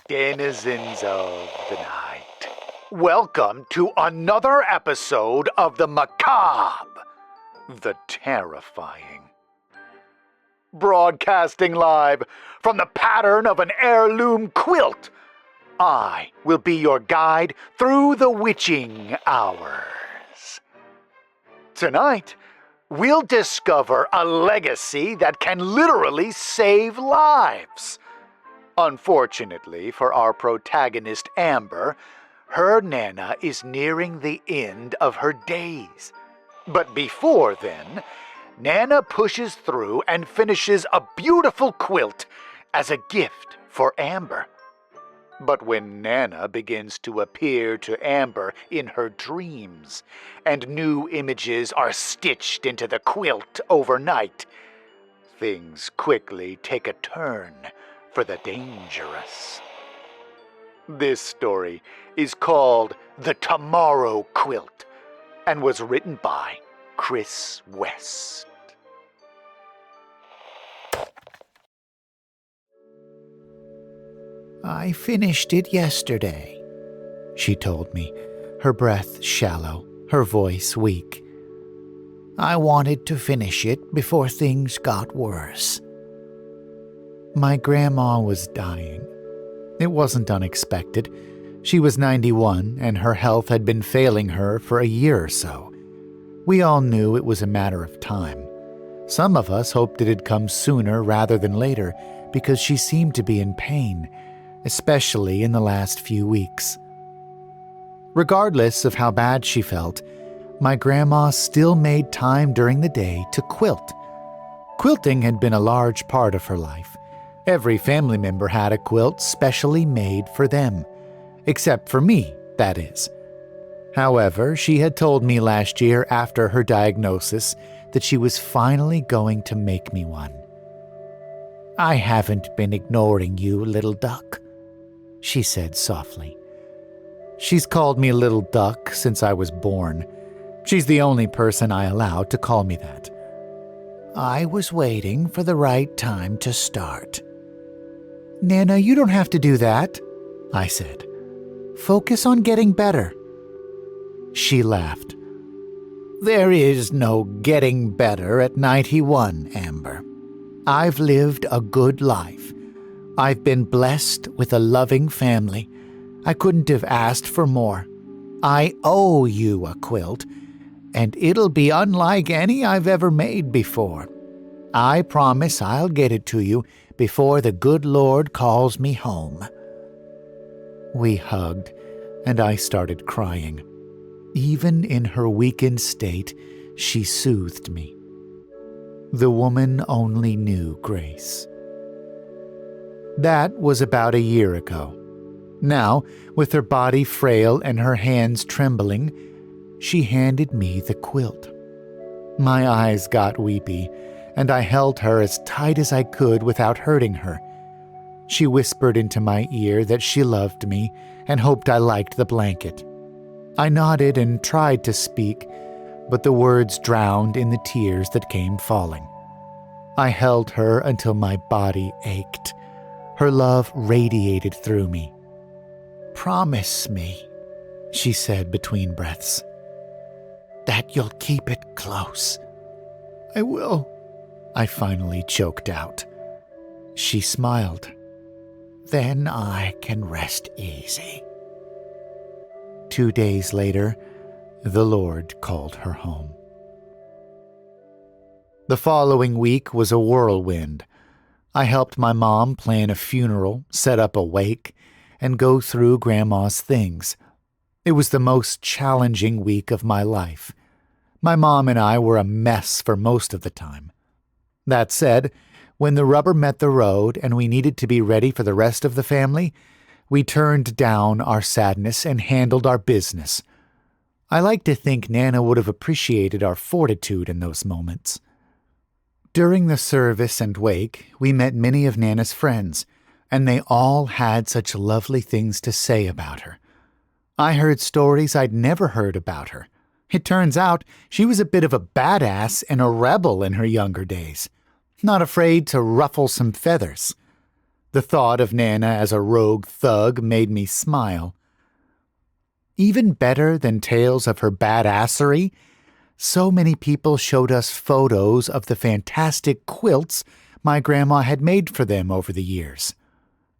denizens of the night. Welcome to another episode of the macabre, the terrifying. Broadcasting live from the pattern of an heirloom quilt, I will be your guide through the witching hours. Tonight, we'll discover a legacy that can literally save lives. Unfortunately for our protagonist Amber, her Nana is nearing the end of her days. But before then, Nana pushes through and finishes a beautiful quilt as a gift for Amber. But when Nana begins to appear to Amber in her dreams, and new images are stitched into the quilt overnight, things quickly take a turn for the dangerous. This story is called The Tomorrow Quilt and was written by Kris West. I finished it yesterday, she told me, her breath shallow, her voice weak. I wanted to finish it before things got worse. My grandma was dying. It wasn't unexpected. She was 91, and her health had been failing her for a year or so. We all knew it was a matter of time. Some of us hoped it'd come sooner rather than later because she seemed to be in pain, especially in the last few weeks. Regardless of how bad she felt, my grandma still made time during the day to quilt. Quilting had been a large part of her life. Every family member had a quilt specially made for them, except for me, that is. However, she had told me last year after her diagnosis that she was finally going to make me one. I haven't been ignoring you, little duck, she said softly. She's called me little duck since I was born. She's the only person I allow to call me that. I was waiting for the right time to start. Nana, you don't have to do that, I said. Focus on getting better. She laughed. There is no getting better at 91, Amber. I've lived a good life. I've been blessed with a loving family. I couldn't have asked for more. I owe you a quilt, and it'll be unlike any I've ever made before. I promise I'll get it to you before the good Lord calls me home. We hugged, and I started crying. Even in her weakened state, she soothed me. The woman only knew grace. That was about a year ago. Now, with her body frail and her hands trembling, she handed me the quilt. My eyes got weepy, and I held her as tight as I could without hurting her. She whispered into my ear that she loved me and hoped I liked the blanket. I nodded and tried to speak, but the words drowned in the tears that came falling. I held her until my body ached. Her love radiated through me. Promise me, she said between breaths, that you'll keep it close. I will, I finally choked out. She smiled. Then I can rest easy. 2 days later, the Lord called her home. The following week was a whirlwind. I helped my mom plan a funeral, set up a wake, and go through Grandma's things. It was the most challenging week of my life. My mom and I were a mess for most of the time. That said, when the rubber met the road and we needed to be ready for the rest of the family, we turned down our sadness and handled our business. I like to think Nana would have appreciated our fortitude in those moments. During the service and wake, we met many of Nana's friends, and they all had such lovely things to say about her. I heard stories I'd never heard about her. It turns out she was a bit of a badass and a rebel in her younger days, not afraid to ruffle some feathers. The thought of Nana as a rogue thug made me smile. Even better than tales of her badassery, so many people showed us photos of the fantastic quilts my grandma had made for them over the years.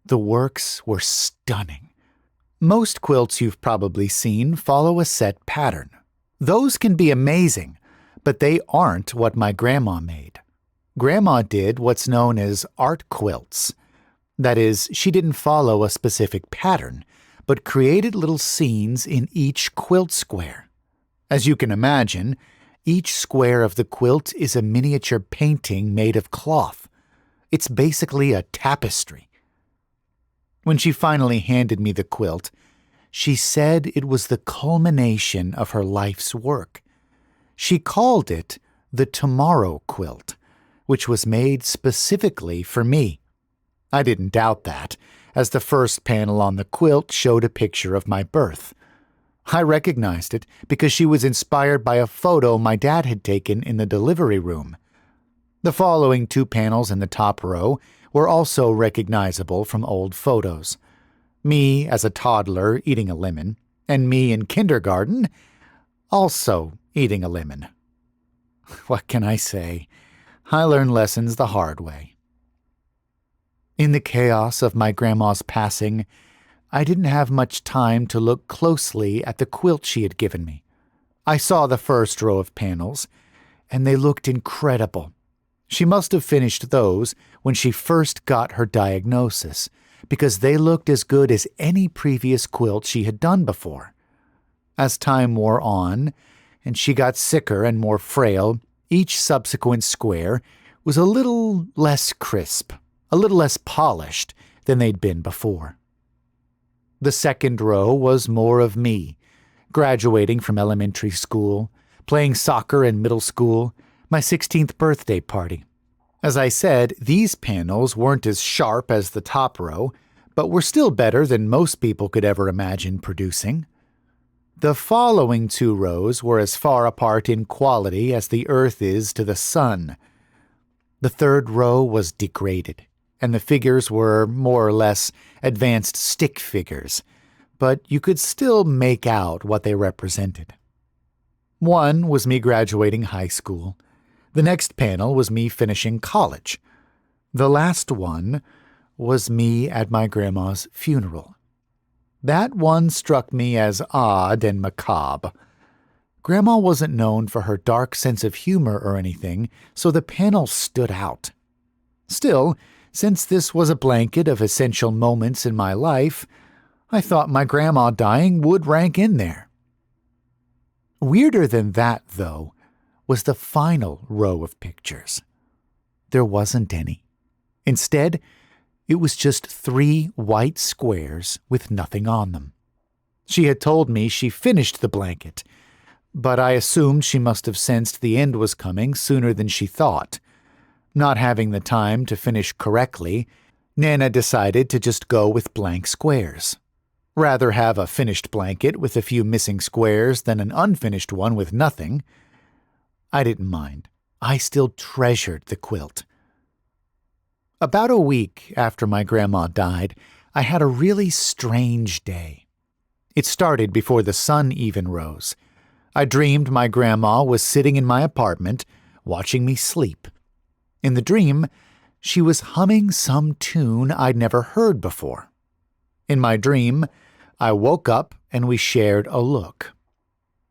The works were stunning. Most quilts you've probably seen follow a set pattern. Those can be amazing, but they aren't what my grandma made. Grandma did what's known as art quilts. That is, she didn't follow a specific pattern, but created little scenes in each quilt square. As you can imagine, each square of the quilt is a miniature painting made of cloth. It's basically a tapestry. When she finally handed me the quilt, she said it was the culmination of her life's work. She called it the Tomorrow Quilt, which was made specifically for me. I didn't doubt that, as the first panel on the quilt showed a picture of my birth. I recognized it because she was inspired by a photo my dad had taken in the delivery room. The following 2 panels in the top row were also recognizable from old photos. Me as a toddler eating a lemon, and me in kindergarten also eating a lemon. What can I say? I learned lessons the hard way. In the chaos of my grandma's passing, I didn't have much time to look closely at the quilt she had given me. I saw the first row of panels, and they looked incredible. She must have finished those when she first got her diagnosis, because they looked as good as any previous quilt she had done before. As time wore on, and she got sicker and more frail, each subsequent square was a little less crisp, a little less polished than they'd been before. The second row was more of me, graduating from elementary school, playing soccer in middle school, my 16th birthday party. As I said, these panels weren't as sharp as the top row, but were still better than most people could ever imagine producing. The following 2 rows were as far apart in quality as the earth is to the sun. The third row was degraded, and the figures were more or less advanced stick figures, but you could still make out what they represented. One was me graduating high school. The next panel was me finishing college. The last one was me at my grandma's funeral. That one struck me as odd and macabre. Grandma wasn't known for her dark sense of humor or anything, so the panel stood out. Still, since this was a blanket of essential moments in my life, I thought my grandma dying would rank in there. Weirder than that, though, was the final row of pictures. There wasn't any. Instead, it was just 3 white squares with nothing on them. She had told me she finished the blanket, but I assumed she must have sensed the end was coming sooner than she thought. Not having the time to finish correctly, Nana decided to just go with blank squares. Rather have a finished blanket with a few missing squares than an unfinished one with nothing. I didn't mind. I still treasured the quilt. About a week after my grandma died, I had a really strange day. It started before the sun even rose. I dreamed my grandma was sitting in my apartment, watching me sleep. In the dream, she was humming some tune I'd never heard before. In my dream, I woke up and we shared a look.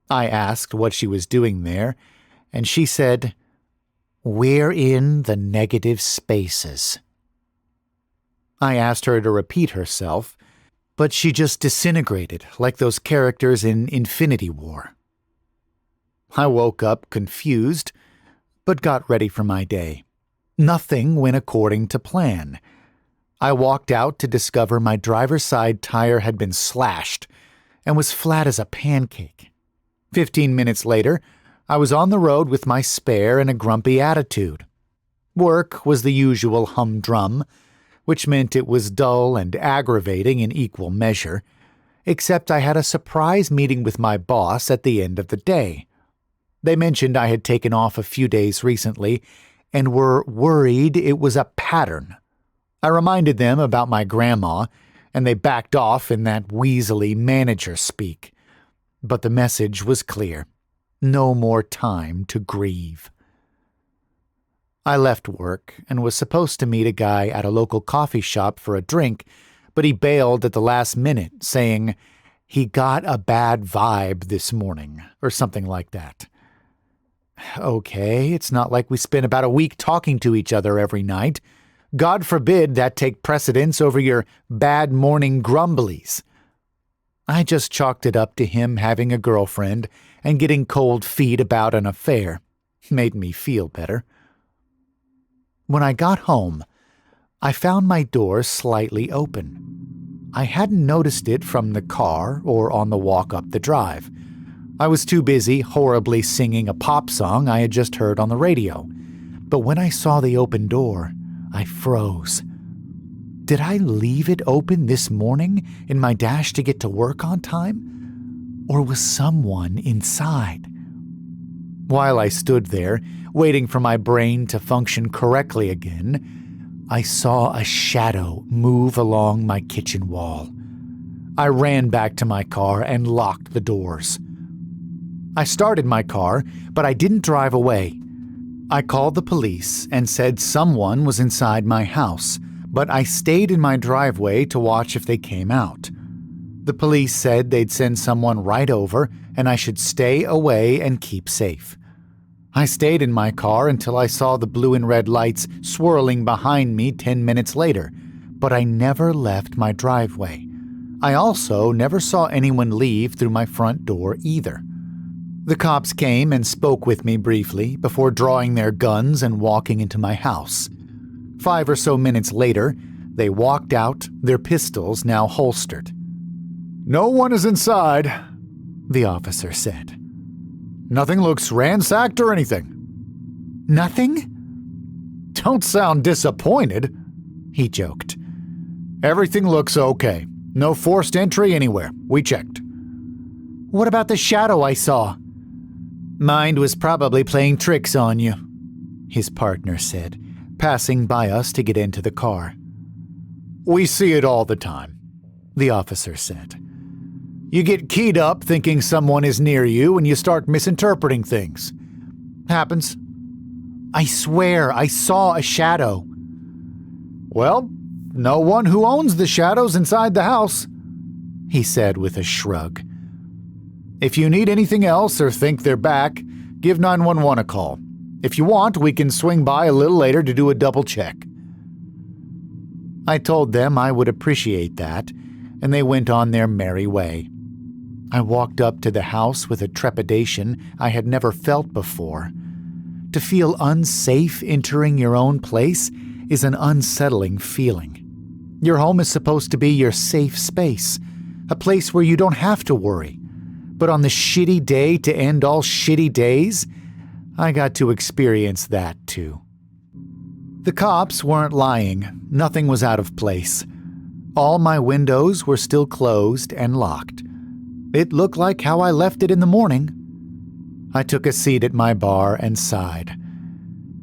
I asked what she was doing there, and she said, "We're in the negative spaces." I asked her to repeat herself, but she just disintegrated like those characters in Infinity War. I woke up confused, but got ready for my day. Nothing went according to plan. I walked out to discover my driver's side tire had been slashed and was flat as a pancake. 15 minutes later, I was on the road with my spare and a grumpy attitude. Work was the usual humdrum, which meant it was dull and aggravating in equal measure, except I had a surprise meeting with my boss at the end of the day. They mentioned I had taken off a few days recently and were worried it was a pattern. I reminded them about my grandma, and they backed off in that weaselly manager speak. But the message was clear. No more time to grieve. I left work and was supposed to meet a guy at a local coffee shop for a drink, but he bailed at the last minute, saying he got a bad vibe this morning, or something like that. Okay, it's not like we spent about a week talking to each other every night. God forbid that take precedence over your bad morning grumblies. I just chalked it up to him having a girlfriend and getting cold feet about an affair. Made me feel better. When I got home, I found my door slightly open. I hadn't noticed it from the car or on the walk up the drive. I was too busy horribly singing a pop song I had just heard on the radio. But when I saw the open door, I froze. Did I leave it open this morning in my dash to get to work on time? Or was someone inside? While I stood there, waiting for my brain to function correctly again, I saw a shadow move along my kitchen wall. I ran back to my car and locked the doors. I started my car, but I didn't drive away. I called the police and said someone was inside my house, but I stayed in my driveway to watch if they came out. The police said they'd send someone right over and I should stay away and keep safe. I stayed in my car until I saw the blue and red lights swirling behind me 10 minutes later, but I never left my driveway. I also never saw anyone leave through my front door either. The cops came and spoke with me briefly before drawing their guns and walking into my house. 5 or so minutes later, they walked out, their pistols now holstered. "No one is inside," the officer said. "Nothing looks ransacked or anything." Nothing? "Don't sound disappointed," he joked. "Everything looks okay. No forced entry anywhere. We checked." What about the shadow I saw? Mind was probably playing tricks on you, his partner said, passing by us to get into the car. "We see it all the time," the officer said. "You get keyed up thinking someone is near you and you start misinterpreting things. Happens." I swear I saw a shadow. "Well, no one who owns the shadows inside the house," he said with a shrug. "If you need anything else or think they're back, give 911 a call. If you want, we can swing by a little later to do a double check." I told them I would appreciate that, and they went on their merry way. I walked up to the house with a trepidation I had never felt before. To feel unsafe entering your own place is an unsettling feeling. Your home is supposed to be your safe space, a place where you don't have to worry. But on the shitty day to end all shitty days, I got to experience that too. The cops weren't lying. Nothing was out of place. All my windows were still closed and locked. It looked like how I left it in the morning. I took a seat at my bar and sighed.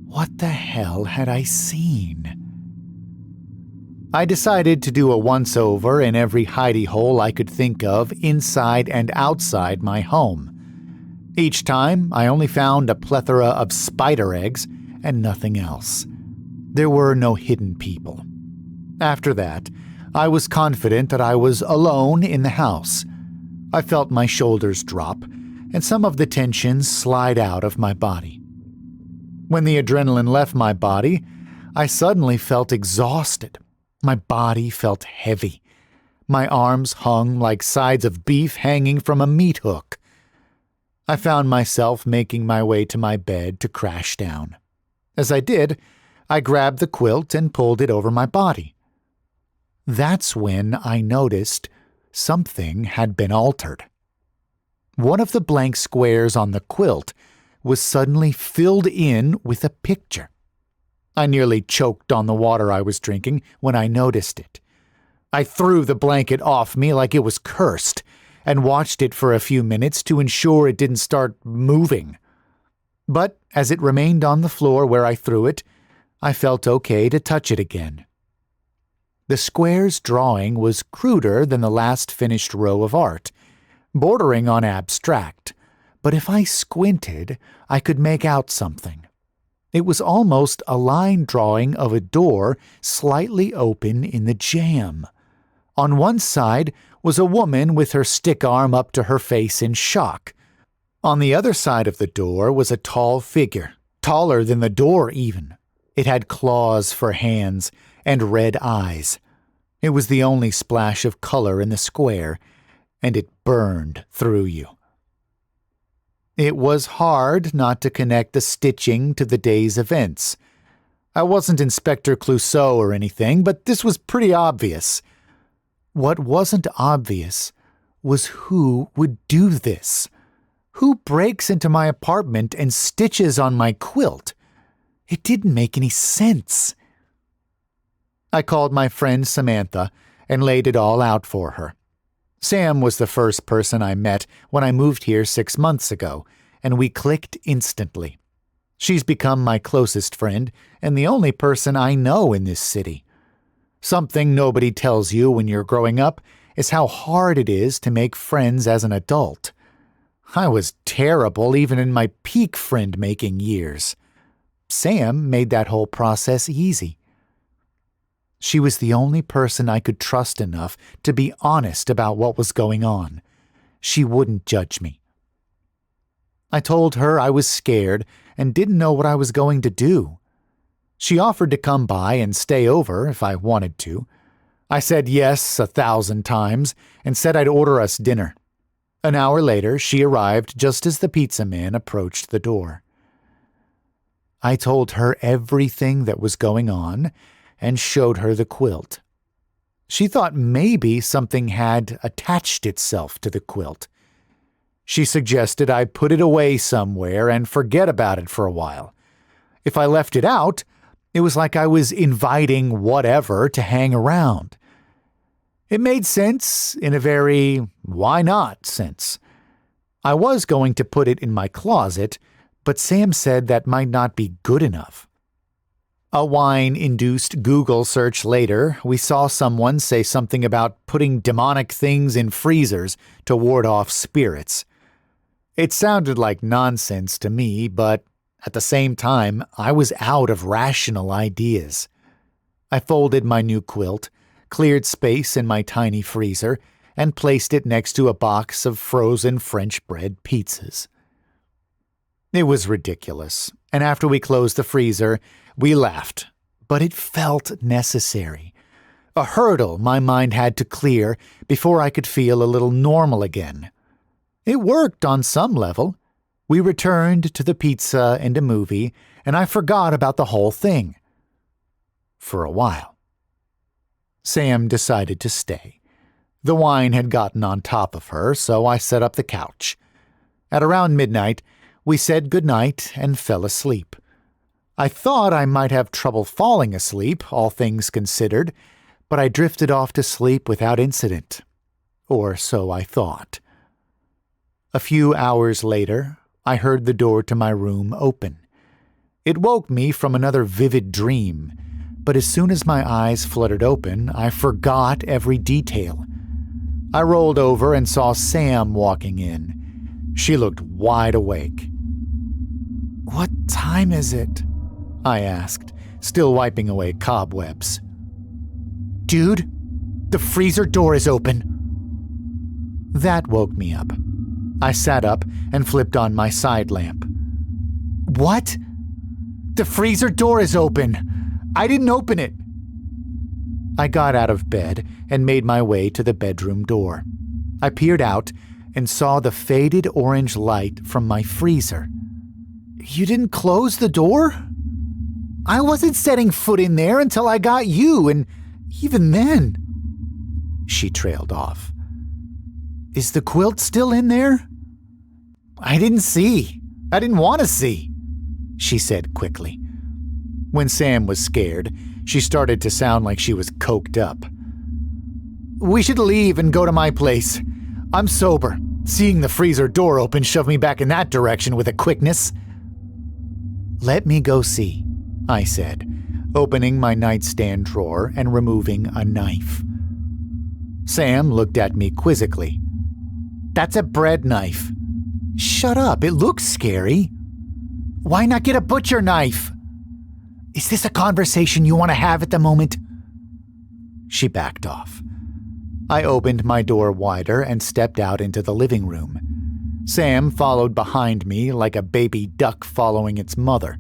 What the hell had I seen? I decided to do a once-over in every hidey hole I could think of inside and outside my home. Each time, I only found a plethora of spider eggs and nothing else. There were no hidden people. After that, I was confident that I was alone in the house. I felt my shoulders drop and some of the tension slide out of my body. When the adrenaline left my body, I suddenly felt exhausted. My body felt heavy. My arms hung like sides of beef hanging from a meat hook. I found myself making my way to my bed to crash down. As I did, I grabbed the quilt and pulled it over my body. That's when I noticed something had been altered. One of the blank squares on the quilt was suddenly filled in with a picture. I nearly choked on the water I was drinking when I noticed it. I threw the blanket off me like it was cursed and watched it for a few minutes to ensure it didn't start moving. But as it remained on the floor where I threw it, I felt okay to touch it again. The square's drawing was cruder than the last finished row of art, bordering on abstract, but if I squinted, I could make out something. It was almost a line drawing of a door slightly open in the jamb. On one side was a woman with her stick arm up to her face in shock. On the other side of the door was a tall figure, taller than the door even. It had claws for hands and red eyes. It was the only splash of color in the square, and it burned through you. It was hard not to connect the stitching to the day's events. I wasn't Inspector Clouseau or anything, but this was pretty obvious. What wasn't obvious was who would do this. Who breaks into my apartment and stitches on my quilt? It didn't make any sense. I called my friend Samantha and laid it all out for her. Sam was the first person I met when I moved here 6 months ago, and we clicked instantly. She's become my closest friend and the only person I know in this city. Something nobody tells you when you're growing up is how hard it is to make friends as an adult. I was terrible even in my peak friend-making years. Sam made that whole process easy. She was the only person I could trust enough to be honest about what was going on. She wouldn't judge me. I told her I was scared and didn't know what I was going to do. She offered to come by and stay over if I wanted to. I said yes 1,000 times and said I'd order us dinner. An hour later, she arrived just as the pizza man approached the door. I told her everything that was going on and showed her the quilt. She thought maybe something had attached itself to the quilt. She suggested I put it away somewhere and forget about it for a while. If I left it out, it was like I was inviting whatever to hang around. It made sense in a very why not sense. I was going to put it in my closet, but Sam said that might not be good enough. A wine-induced Google search later, we saw someone say something about putting demonic things in freezers to ward off spirits. It sounded like nonsense to me, but at the same time, I was out of rational ideas. I folded my new quilt, cleared space in my tiny freezer, and placed it next to a box of frozen French bread pizzas. It was ridiculous, and after we closed the freezer, we laughed, but it felt necessary. A hurdle my mind had to clear before I could feel a little normal again. It worked on some level. We returned to the pizza and a movie, and I forgot about the whole thing. For a while. Sam decided to stay. The wine had gotten on top of her, so I set up the couch. At around midnight, we said goodnight and fell asleep. I thought I might have trouble falling asleep, all things considered, but I drifted off to sleep without incident. Or so I thought. A few hours later, I heard the door to my room open. It woke me from another vivid dream, but as soon as my eyes fluttered open, I forgot every detail. I rolled over and saw Sam walking in. She looked wide awake. "What time is it?" I asked, still wiping away cobwebs. "Dude, the freezer door is open." That woke me up. I sat up and flipped on my side lamp. "What? The freezer door is open. I didn't open it." I got out of bed and made my way to the bedroom door. I peered out and saw the faded orange light from my freezer. "You didn't close the door?" "I wasn't setting foot in there until I got you, and even then..." She trailed off. "Is the quilt still in there?" "I didn't see. I didn't want to see," she said quickly. When Sam was scared, she started to sound like she was coked up. "We should leave and go to my place. I'm sober. Seeing the freezer door open shoved me back in that direction with a quickness." "Let me go see," I said. opening my nightstand drawer and removing a knife. Sam looked at me quizzically. "That's a bread knife." "Shut up, it looks scary." "Why not get a butcher knife?" "Is this a conversation you want to have at the moment?" She backed off. I opened my door wider and stepped out into the living room. Sam followed behind me like a baby duck following its mother.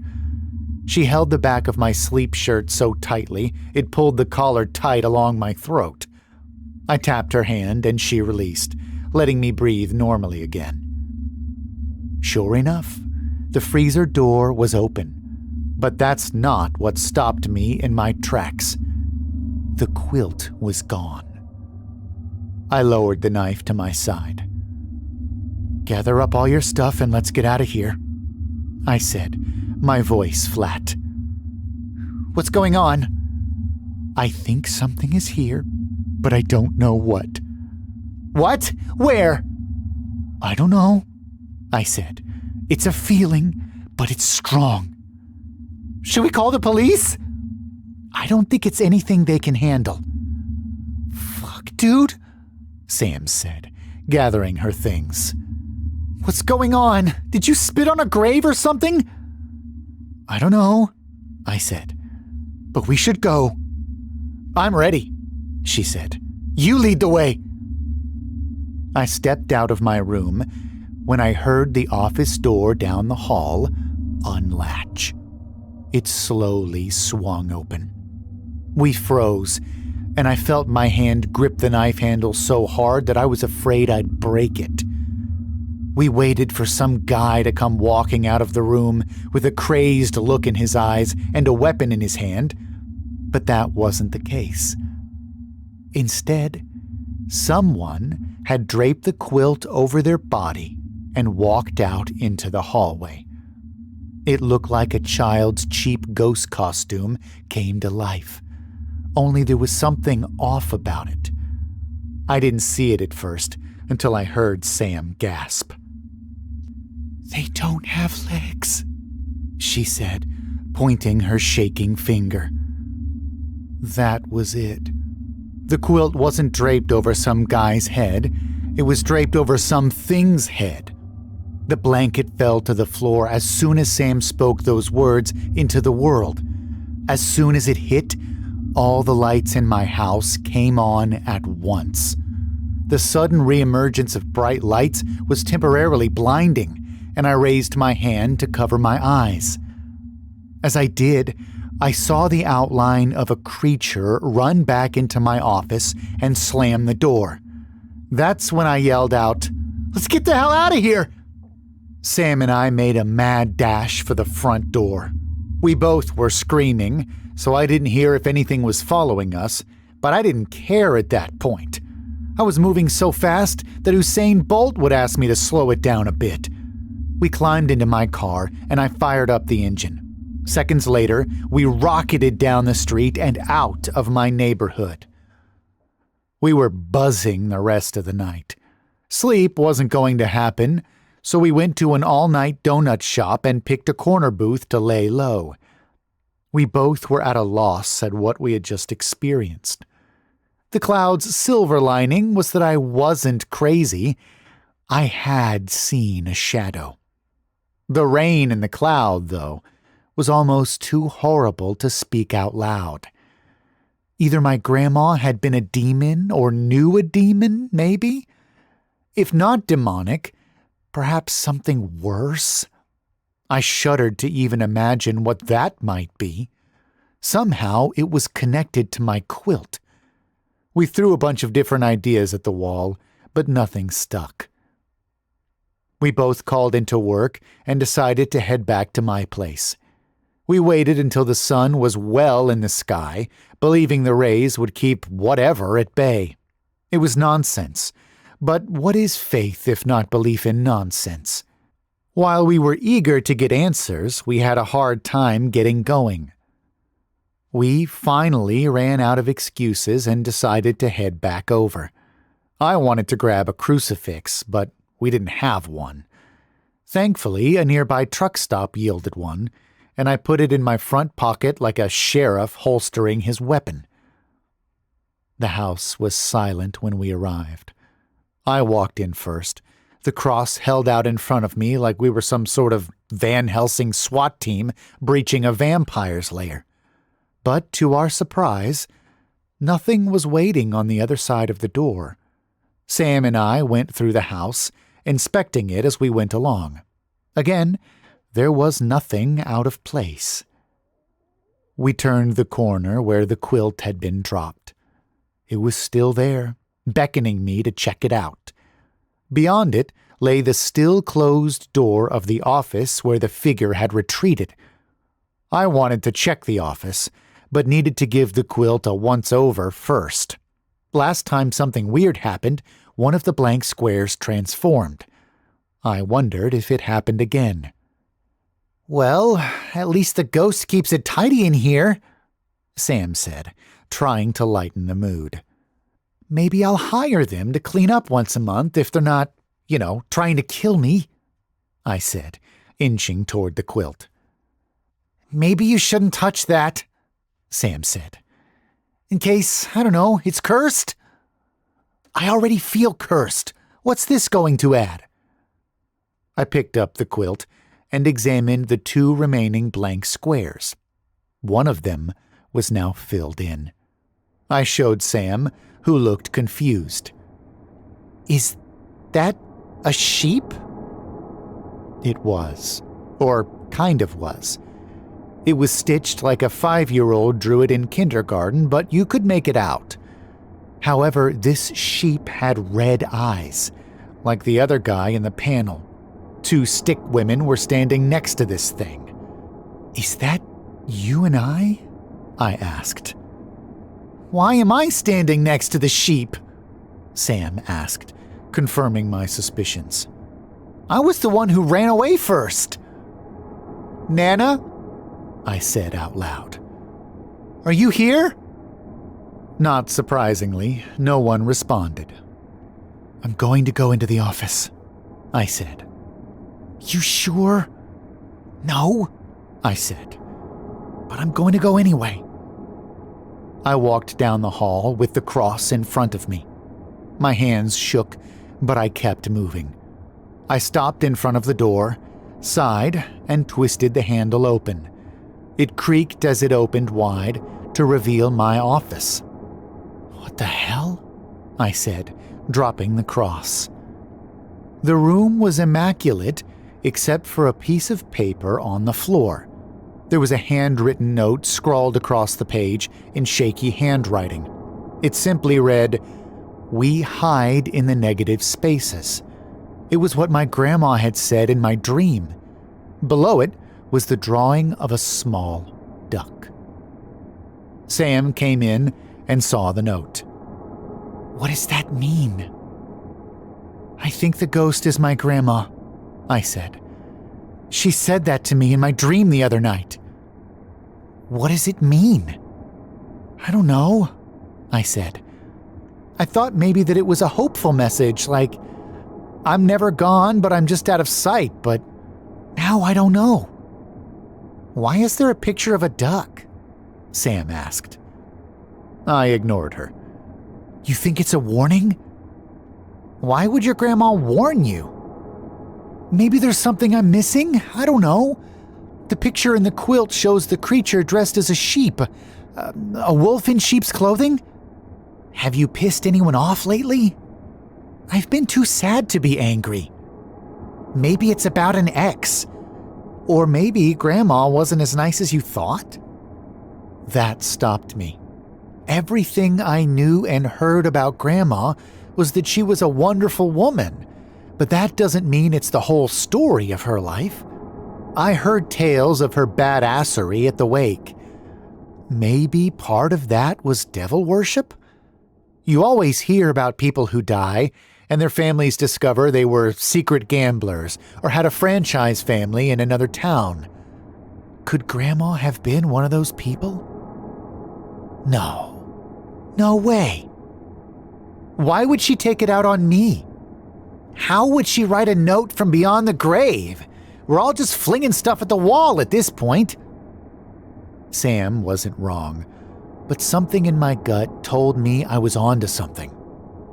She held the back of my sleep shirt so tightly it pulled the collar tight along my throat. I tapped her hand and she released, letting me breathe normally again. Sure enough, the freezer door was open, but that's not what stopped me in my tracks. The quilt was gone. I lowered the knife to my side. "Gather up all your stuff and let's get out of here," I said, my voice flat. "What's going on?" "I think something is here, but I don't know what." "What? Where?" "I don't know," I said. "It's a feeling, but it's strong." "Should we call the police?" "I don't think it's anything they can handle." "Fuck, dude," Sam said, gathering her things. "What's going on? Did you spit on a grave or something?" "I don't know," I said. "But we should go." "I'm ready," she said. "You lead the way." I stepped out of my room when I heard the office door down the hall unlatch. It slowly swung open. We froze, and I felt my hand grip the knife handle so hard that I was afraid I'd break it. We waited for some guy to come walking out of the room with a crazed look in his eyes and a weapon in his hand, but that wasn't the case. Instead, someone had draped the quilt over their body and walked out into the hallway. It looked like a child's cheap ghost costume came to life, only there was something off about it. I didn't see it at first until I heard Sam gasp. "They don't have legs," she said, pointing her shaking finger. That was it. The quilt wasn't draped over some guy's head. It was draped over some thing's head. The blanket fell to the floor as soon as Sam spoke those words into the world. As soon as it hit, all the lights in my house came on at once. The sudden reemergence of bright lights was temporarily blinding, and I raised my hand to cover my eyes. As I did, I saw the outline of a creature run back into my office and slam the door. That's when I yelled out, "Let's get the hell out of here!" Sam and I made a mad dash for the front door. We both were screaming, so I didn't hear if anything was following us, but I didn't care at that point. I was moving so fast that Usain Bolt would ask me to slow it down a bit. We climbed into my car and I fired up the engine. Seconds later, we rocketed down the street and out of my neighborhood. We were buzzing the rest of the night. Sleep wasn't going to happen, so we went to an all-night donut shop and picked a corner booth to lay low. We both were at a loss at what we had just experienced. The cloud's silver lining was that I wasn't crazy. I had seen a shadow. The rain in the cloud, though, was almost too horrible to speak out loud. Either my grandma had been a demon or knew a demon, maybe? If not demonic, perhaps something worse? I shuddered to even imagine what that might be. Somehow it was connected to my quilt. We threw a bunch of different ideas at the wall, but nothing stuck. We both called into work and decided to head back to my place. We waited until the sun was well in the sky, believing the rays would keep whatever at bay. It was nonsense. But what is faith if not belief in nonsense? While we were eager to get answers, we had a hard time getting going. We finally ran out of excuses and decided to head back over. I wanted to grab a crucifix, but we didn't have one. Thankfully, a nearby truck stop yielded one, and I put it in my front pocket like a sheriff holstering his weapon. The house was silent when we arrived. I walked in first, the cross held out in front of me like we were some sort of Van Helsing SWAT team breaching a vampire's lair. But to our surprise, nothing was waiting on the other side of the door. Sam and I went through the house, inspecting it as we went along. Again, there was nothing out of place. We turned the corner where the quilt had been dropped. It was still there, beckoning me to check it out. Beyond it lay the still-closed door of the office where the figure had retreated. I wanted to check the office, but needed to give the quilt a once-over first. Last time something weird happened, one of the blank squares transformed. I wondered if it happened again. "Well, at least the ghost keeps it tidy in here," Sam said, trying to lighten the mood. "Maybe I'll hire them to clean up once a month if they're not, trying to kill me," I said, inching toward the quilt. "Maybe you shouldn't touch that," Sam said. "In case, it's cursed." "I already feel cursed. What's this going to add?" I picked up the quilt and examined the 2 remaining blank squares. One of them was now filled in. I showed Sam, who looked confused. "Is that a sheep?" It was, or kind of was. It was stitched like a 5-year-old drew it in kindergarten, but you could make it out. However, this sheep had red eyes, like the other guy in the panel. 2 stick women were standing next to this thing. "Is that you and I?" I asked. "Why am I standing next to the sheep?" Sam asked, confirming my suspicions. "I was the one who ran away first." "Nana?" I said out loud. "Are you here?" Not surprisingly, no one responded. "I'm going to go into the office," I said. "You sure?" "No," I said, "but I'm going to go anyway." I walked down the hall with the cross in front of me. My hands shook, but I kept moving. I stopped in front of the door, sighed, and twisted the handle open. It creaked as it opened wide to reveal my office. "What the hell?" I said, dropping the cross. The room was immaculate except for a piece of paper on the floor. There was a handwritten note scrawled across the page in shaky handwriting. It simply read, "We hide in the negative spaces." It was what my grandma had said in my dream. Below it was the drawing of a small duck. Sam came in and saw the note. "What does that mean?" "I think the ghost is my grandma," I said. "She said that to me in my dream the other night." "What does it mean?" "I don't know," I said. "I thought maybe that it was a hopeful message, like, I'm never gone, but I'm just out of sight, but now I don't know." "Why is there a picture of a duck?" Sam asked. I ignored her. "You think it's a warning?" "Why would your grandma warn you?" "Maybe there's something I'm missing? I don't know. The picture in the quilt shows the creature dressed as a sheep. A wolf in sheep's clothing? Have you pissed anyone off lately?" "I've been too sad to be angry." "Maybe it's about an ex. Or maybe Grandma wasn't as nice as you thought?" That stopped me. Everything I knew and heard about Grandma was that she was a wonderful woman, but that doesn't mean it's the whole story of her life. I heard tales of her badassery at the wake. Maybe part of that was devil worship? You always hear about people who die, and their families discover they were secret gamblers or had a franchise family in another town. Could Grandma have been one of those people? No. No way. Why would she take it out on me? How would she write a note from beyond the grave? We're all just flinging stuff at the wall at this point. Sam wasn't wrong, but something in my gut told me I was onto something.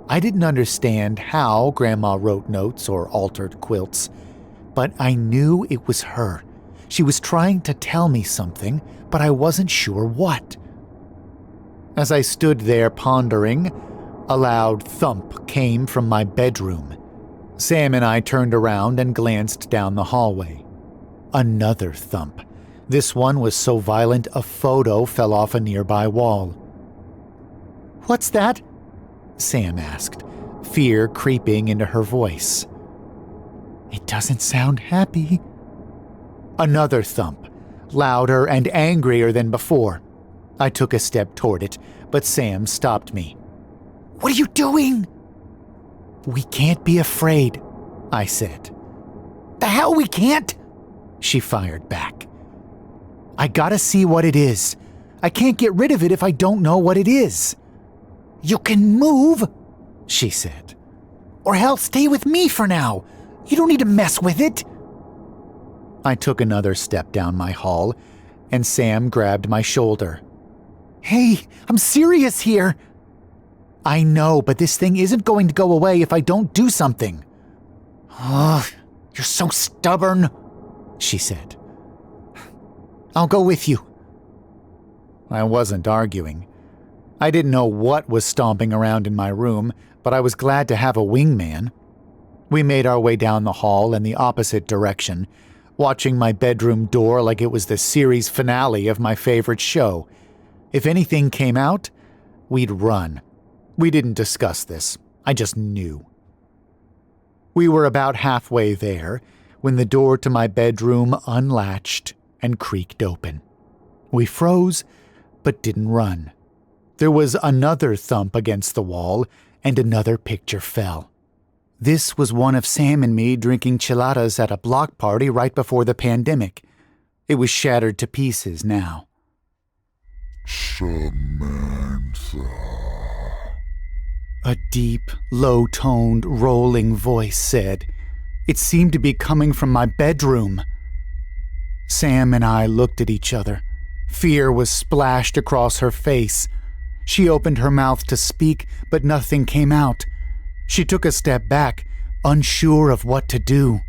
I didn't understand how Grandma wrote notes or altered quilts, but I knew it was her. She was trying to tell me something, but I wasn't sure what. As I stood there pondering, a loud thump came from my bedroom. Sam and I turned around and glanced down the hallway. Another thump. This one was so violent a photo fell off a nearby wall. "What's that?" Sam asked, fear creeping into her voice. "It doesn't sound happy." Another thump, louder and angrier than before. I took a step toward it, but Sam stopped me. "What are you doing?" "We can't be afraid," I said. "The hell we can't?" she fired back. "I gotta see what it is. I can't get rid of it if I don't know what it is." "You can move," she said. "Or hell, stay with me for now. You don't need to mess with it." I took another step down my hall, and Sam grabbed my shoulder. "Hey, I'm serious here." "I know, but this thing isn't going to go away if I don't do something." "Ugh, you're so stubborn," she said. "I'll go with you." I wasn't arguing. I didn't know what was stomping around in my room, but I was glad to have a wingman. We made our way down the hall in the opposite direction, watching my bedroom door like it was the series finale of my favorite show. If anything came out, we'd run. We didn't discuss this. I just knew. We were about halfway there when the door to my bedroom unlatched and creaked open. We froze, but didn't run. There was another thump against the wall, and another picture fell. This was one of Sam and me drinking chiladas at a block party right before the pandemic. It was shattered to pieces now. "Samantha." A deep, low-toned, rolling voice said. It seemed to be coming from my bedroom. Sam and I looked at each other. Fear was splashed across her face. She opened her mouth to speak, but nothing came out. She took a step back, unsure of what to do.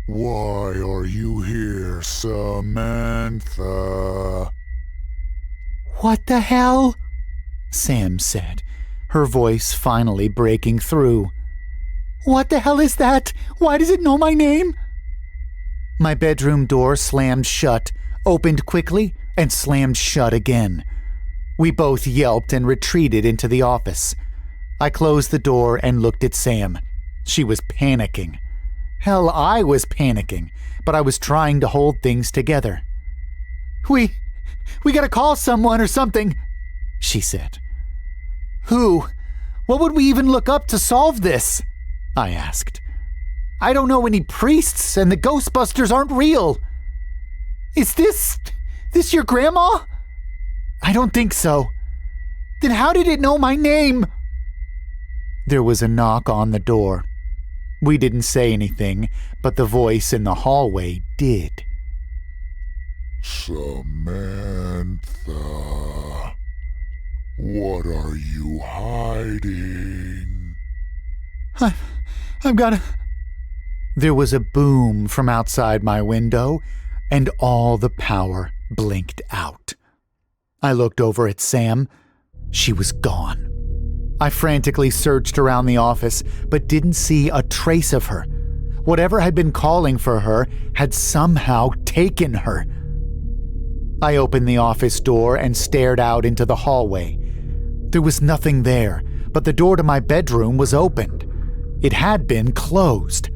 "Why are you here, Samantha?" "What the hell?" Sam said, her voice finally breaking through. "What the hell is that? Why does it know my name?" My bedroom door slammed shut, opened quickly, and slammed shut again. We both yelped and retreated into the office. I closed the door and looked at Sam. She was panicking. Hell, I was panicking, but I was trying to hold things together. We gotta call someone or something," she said. "Who? What would we even look up to solve this?" I asked. "I don't know any priests, and the Ghostbusters aren't real." "Is this your grandma?" "I don't think so." "Then how did it know my name?" There was a knock on the door. We didn't say anything, but the voice in the hallway did. "Samantha, what are you hiding?" I've got to... There was a boom from outside my window, and all the power blinked out. I looked over at Sam. She was gone. I frantically searched around the office, but didn't see a trace of her. Whatever had been calling for her had somehow taken her. I opened the office door and stared out into the hallway. There was nothing there, but the door to my bedroom was opened. It had been closed.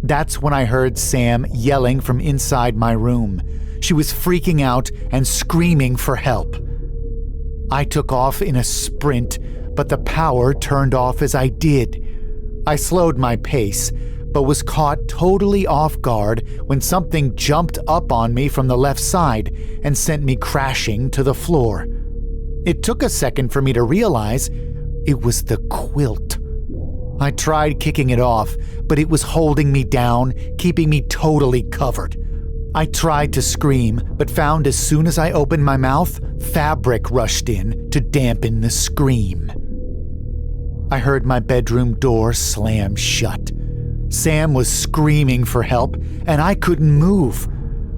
That's when I heard Sam yelling from inside my room. She was freaking out and screaming for help. I took off in a sprint, but the power turned off as I did. I slowed my pace, but was caught totally off guard when something jumped up on me from the left side and sent me crashing to the floor. It took a second for me to realize it was the quilt. I tried kicking it off, but it was holding me down, keeping me totally covered. I tried to scream, but found as soon as I opened my mouth, fabric rushed in to dampen the scream. I heard my bedroom door slam shut. Sam was screaming for help, and I couldn't move.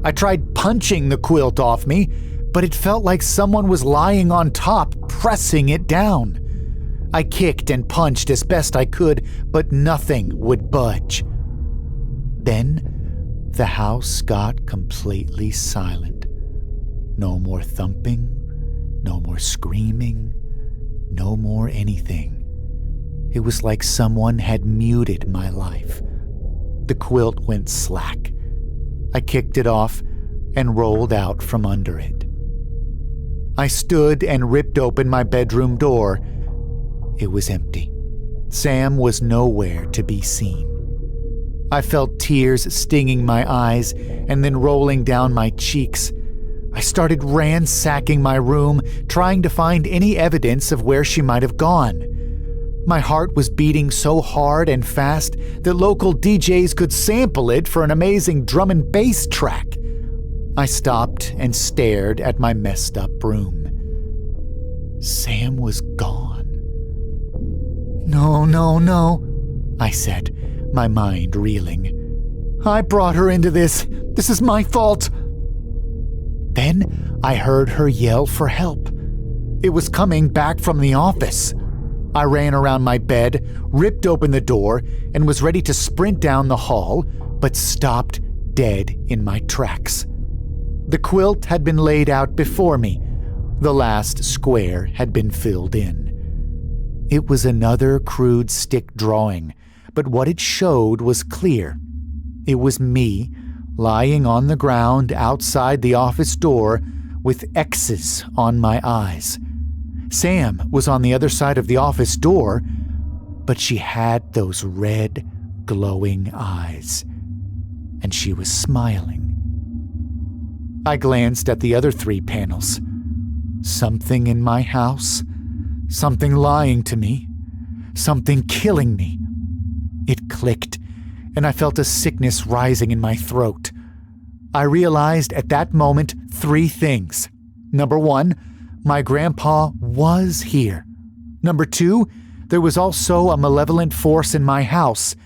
I tried punching the quilt off me, but it felt like someone was lying on top, pressing it down. I kicked and punched as best I could, but nothing would budge. Then, the house got completely silent. No more thumping, no more screaming, no more anything. It was like someone had muted my life. The quilt went slack. I kicked it off and rolled out from under it. I stood and ripped open my bedroom door. It was empty. Sam was nowhere to be seen. I felt tears stinging my eyes and then rolling down my cheeks. I started ransacking my room, trying to find any evidence of where she might have gone. My heart was beating so hard and fast that local DJs could sample it for an amazing drum and bass track. I stopped and stared at my messed up room. Sam was gone. No, I said, my mind reeling. I brought her into this. This is my fault. Then I heard her yell for help. It was coming back from the office. I ran around my bed, ripped open the door, and was ready to sprint down the hall, but stopped dead in my tracks. The quilt had been laid out before me. The last square had been filled in. It was another crude stick drawing, but what it showed was clear. It was me, lying on the ground outside the office door with X's on my eyes. Sam was on the other side of the office door, but she had those red, glowing eyes, and she was smiling. I glanced at the other 3 panels. Something in my house, something lying to me, something killing me. It clicked, and I felt a sickness rising in my throat. I realized at that moment 3 things. Number 1, my grandpa was here. Number 2, there was also a malevolent force in my house.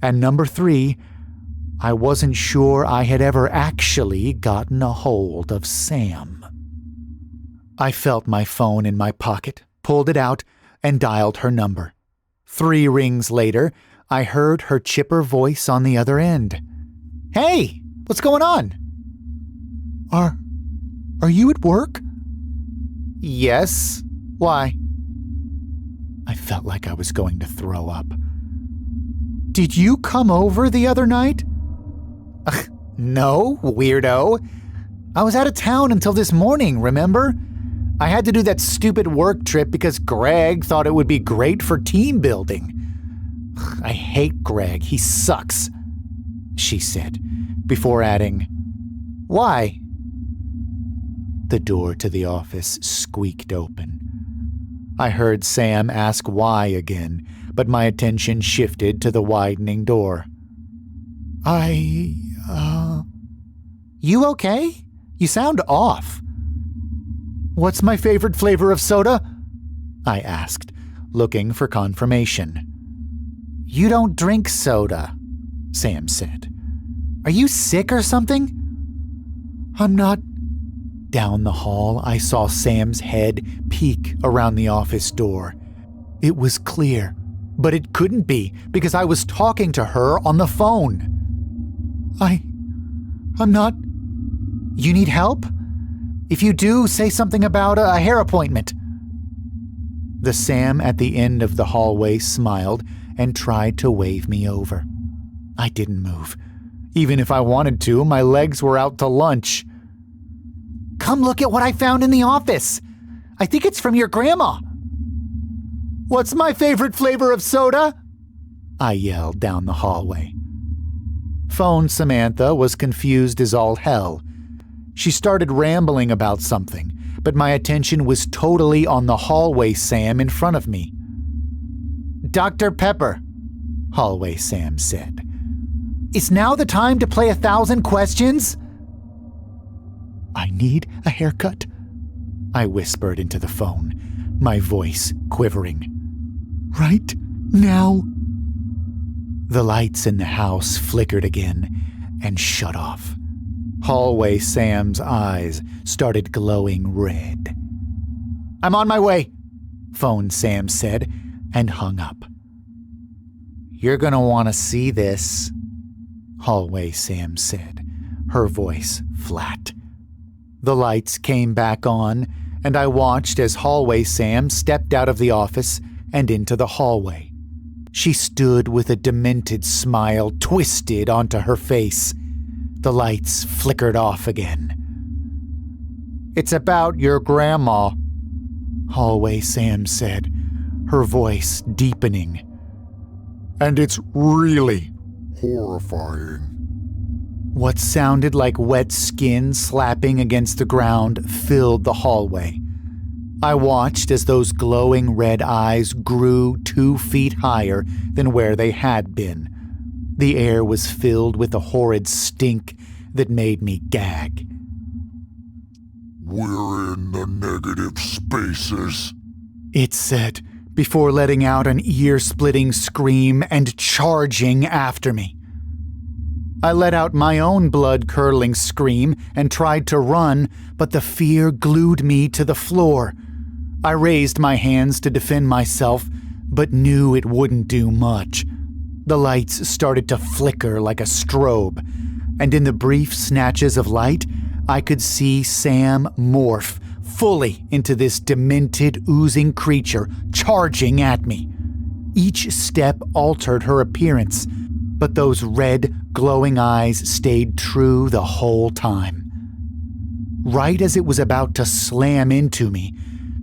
And number 3, I wasn't sure I had ever actually gotten a hold of Sam. I felt my phone in my pocket, pulled it out, and dialed her number. 3 rings later, I heard her chipper voice on the other end. "Hey, what's going on?" Are you at work?" "Yes. Why?" I felt like I was going to throw up. "Did you come over the other night?" "No, weirdo. I was out of town until this morning, remember? I had to do that stupid work trip because Greg thought it would be great for team building. I hate Greg. He sucks," she said, before adding, "Why?" The door to the office squeaked open. I heard Sam ask why again, but my attention shifted to the widening door. You okay? You sound off." "What's my favorite flavor of soda?" I asked, looking for confirmation. "You don't drink soda," Sam said. "Are you sick or something?" "I'm not." Down the hall, I saw Sam's head peek around the office door. It was clear, but it couldn't be because I was talking to her on the phone. I'm not. You need help? If you do, say something about a hair appointment." The Sam at the end of the hallway smiled and tried to wave me over. I didn't move. Even if I wanted to, my legs were out to lunch. "Come look at what I found in the office. I think it's from your grandma." "What's my favorite flavor of soda?" I yelled down the hallway. Phone Samantha was confused as all hell. She started rambling about something, but my attention was totally on the hallway Sam in front of me. "Dr. Pepper," hallway Sam said. "Is now the time to play 1,000 questions?" I need a haircut, I whispered into the phone, my voice quivering. Right now. The lights in the house flickered again and shut off. Hallway Sam's eyes started glowing red. I'm on my way, Phone Sam said and hung up. You're gonna want to see this, Hallway Sam said, her voice flat. The lights came back on, and I watched as Hallway Sam stepped out of the office and into the hallway. She stood with a demented smile twisted onto her face. The lights flickered off again. It's about your grandma, Hallway Sam said, her voice deepening. And it's really horrifying. What sounded like wet skin slapping against the ground filled the hallway. I watched as those glowing red eyes grew 2 feet higher than where they had been. The air was filled with a horrid stink that made me gag. We're in the negative spaces, it said, before letting out an ear-splitting scream and charging after me. I let out my own blood-curdling scream and tried to run, but the fear glued me to the floor. I raised my hands to defend myself, but knew it wouldn't do much. The lights started to flicker like a strobe, and in the brief snatches of light, I could see Sam morph fully into this demented, oozing creature charging at me. Each step altered her appearance, but those red, glowing eyes stayed true the whole time. Right as it was about to slam into me,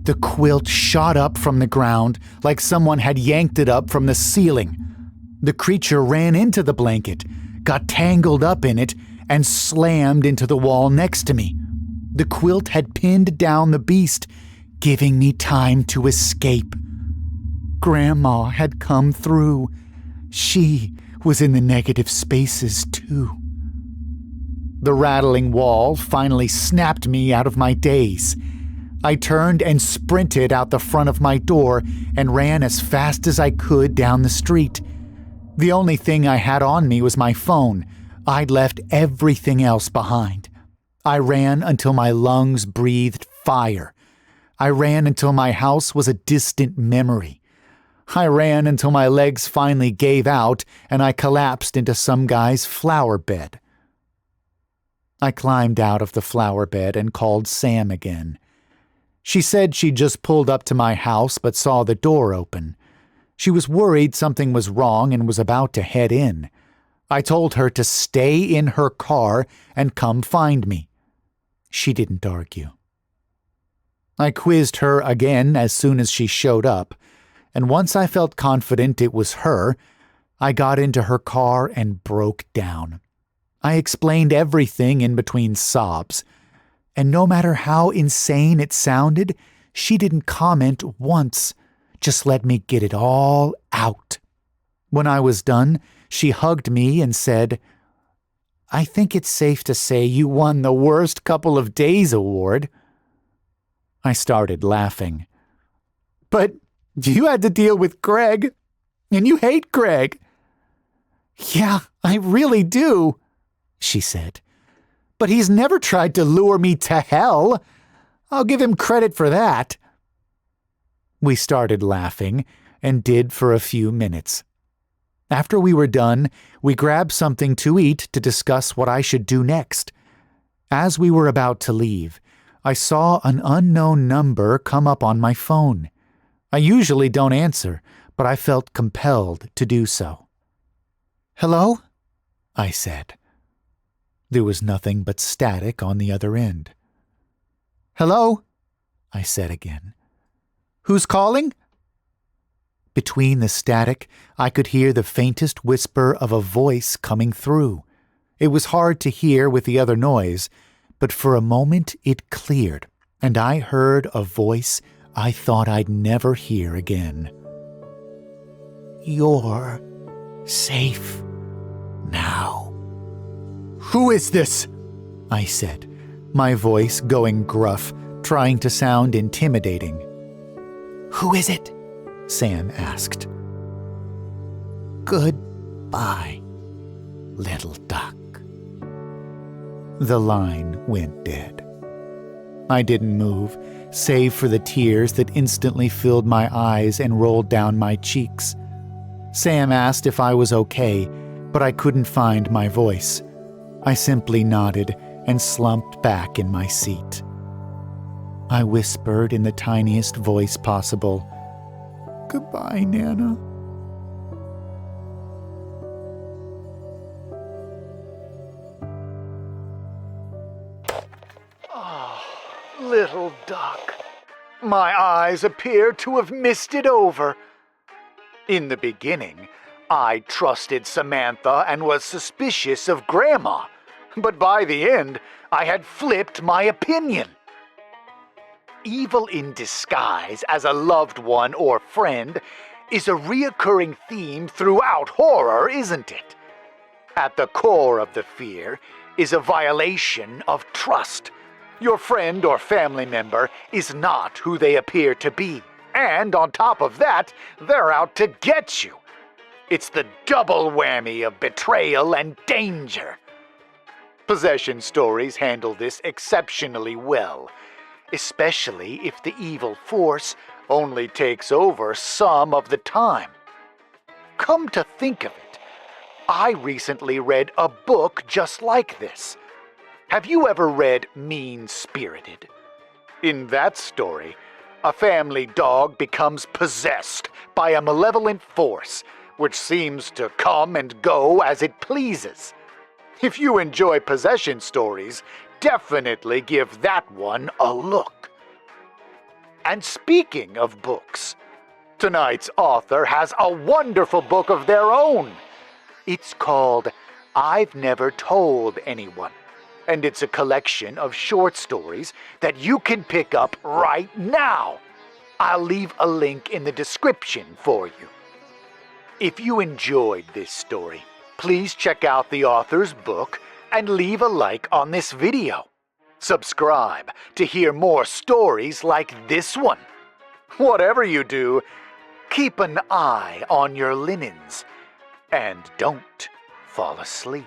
the quilt shot up from the ground like someone had yanked it up from the ceiling. The creature ran into the blanket, got tangled up in it, and slammed into the wall next to me. The quilt had pinned down the beast, giving me time to escape. Grandma had come through. She was in the negative spaces, too. The rattling wall finally snapped me out of my daze. I turned and sprinted out the front of my door and ran as fast as I could down the street. The only thing I had on me was my phone. I'd left everything else behind. I ran until my lungs breathed fire. I ran until my house was a distant memory. I ran until my legs finally gave out and I collapsed into some guy's flower bed. I climbed out of the flower bed and called Sam again. She said she'd just pulled up to my house but saw the door open. She was worried something was wrong and was about to head in. I told her to stay in her car and come find me. She didn't argue. I quizzed her again as soon as she showed up, and once I felt confident it was her, I got into her car and broke down. I explained everything in between sobs, and no matter how insane it sounded, she didn't comment once, just let me get it all out. When I was done, she hugged me and said, I think it's safe to say you won the Worst Couple of Days award. I started laughing. But you had to deal with Greg, and you hate Greg. Yeah, I really do, she said. But he's never tried to lure me to hell. I'll give him credit for that. We started laughing, and did for a few minutes. After we were done, we grabbed something to eat to discuss what I should do next. As we were about to leave, I saw an unknown number come up on my phone. I usually don't answer, but I felt compelled to do so. Hello? I said. There was nothing but static on the other end. Hello? I said again. Who's calling? Between the static, I could hear the faintest whisper of a voice coming through. It was hard to hear with the other noise, but for a moment it cleared, and I heard a voice I thought I'd never hear again. You're safe now. Who is this? I said, my voice going gruff, trying to sound intimidating. "Who is it?" Sam asked. "Goodbye, little duck." The line went dead. I didn't move, save for the tears that instantly filled my eyes and rolled down my cheeks. Sam asked if I was okay, but I couldn't find my voice. I simply nodded and slumped back in my seat. I whispered in the tiniest voice possible, "Goodbye, Nana." Little duck. My eyes appear to have misted over. In the beginning, I trusted Samantha and was suspicious of Grandma, but by the end, I had flipped my opinion. Evil in disguise as a loved one or friend is a reoccurring theme throughout horror, isn't it? At the core of the fear is a violation of trust. Your friend or family member is not who they appear to be. And on top of that, they're out to get you. It's the double whammy of betrayal and danger. Possession stories handle this exceptionally well, especially if the evil force only takes over some of the time. Come to think of it, I recently read a book just like this. Have you ever read Mean-Spirited? In that story, a family dog becomes possessed by a malevolent force, which seems to come and go as it pleases. If you enjoy possession stories, definitely give that one a look. And speaking of books, tonight's author has a wonderful book of their own. It's called I've Never Told Anyone, and it's a collection of short stories that you can pick up right now. I'll leave a link in the description for you. If you enjoyed this story, please check out the author's book and leave a like on this video. Subscribe to hear more stories like this one. Whatever you do, keep an eye on your linens and don't fall asleep.